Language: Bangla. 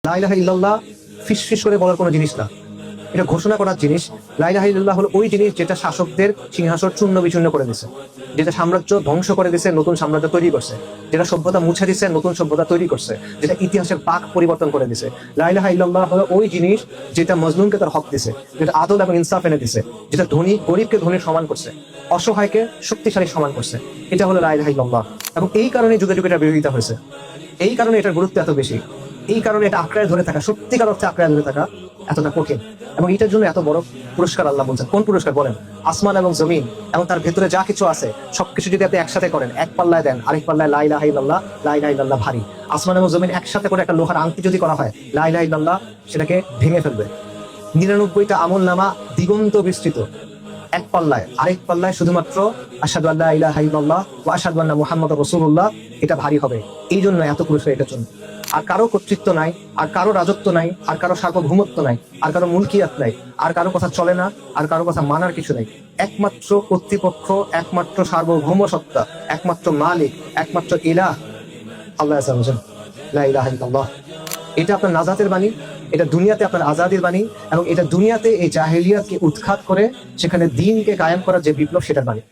লা ইলাহা ইল্লাল্লাহ ফিস ফিস করে বলার কোনো জিনিস না, এটা ঘোষণা করার জিনিস। লা ইলাহা ইল্লাল্লাহ হলো ওই জিনিস যেটা শাসকদের সিংহাসন চূর্ণ বিচূর্ণ করে দিছে, যেটা সাম্রাজ্য ধ্বংস করে দিছে, নতুন সাম্রাজ্য তৈরি করছে, যেটা সভ্যতা মুছে দিছে, নতুন সভ্যতা তৈরি করছে, যেটা ইতিহাসের পাক পরিবর্তন করে দিছে। লা ইলাহা ইল্লাল্লাহ হলো ওই জিনিস যেটা মজলুমকে তার হক দিছে, যেটা আদল এবং ইনসাফ এনে দিছে, যেটা ধনী গরিবকে ধনীর সমান করছে, অসহায়কে শক্তিশালী সমান করছে। এটা হলো লা ইলাহা ইল্লাল্লাহ। এবং এই কারণে যুগে যুগে এটা বিরোধিতা হয়েছে, এই কারণে এটার গুরুত্ব এত বেশি, এই কারণে এটা আঁকড়ায় ধরে থাকা, সত্যিকার অর্থে আঁকড়ায় ধরে থাকা এতটা কঠিন। এবং এটার জন্য এত বড় পুরস্কার আল্লাহ বলছেন। কোন পুরস্কার বলেন? আসমান এবং জমিন এবং তার ভেতরে যা কিছু আছে সবকিছু যদি আপনি একসাথে করেন, এক পাল্লায় দেন, আরেক পাল্লায় লা ইলাহা ইল্লাল্লাহ, লা ইলাহা ইল্লাল্লাহ ভারী। আসমান এবং জমিন একসাথে করে একটা লোহার আংটি যদি করা হয়, লা ইলাহা ইল্লাল্লাহ সেটাকে ভেঙে ফেলবে। 99টা আমল নামা দিগন্ত বিস্তৃত, এক পাল্লায়, আরেক পাল্লায় শুধুমাত্র আশহাদু আল্লা ইলাহা ইল্লাল্লাহ ওয়া আশহাদু আন্না মুহাম্মাদুর রাসূলুল্লাহ, এটা ভারী হবে। এই জন্য এত পুরস্কার এটার জন্য। আর কারো কর্তৃত্ব নাই, আর কারো রাজত্ব নাই, আর কারো সার্বভৌমত্ব নাই, আর কারো মুলকিয়াত নাই, আর কারো কথা চলে না, আর কারো কথা মানার কিছু নাই। একমাত্র কর্তৃপক্ষ, একমাত্র সার্বভৌম সত্তা, একমাত্র মালিক, একমাত্র ইলাহ আল্লাহ আযজা ওয়া জাল। লা ইলাহা ইল্লাল্লাহ, এটা আপনার নাজাতের বাণী, এটা দুনিয়াতে আপনার আজাদির বাণী, এবং এটা দুনিয়াতে এই জাহেলিয়াতকে উৎখাত করে সেখানে দ্বীনকে কায়েম করার যে বিপ্লব, সেটার বাণী।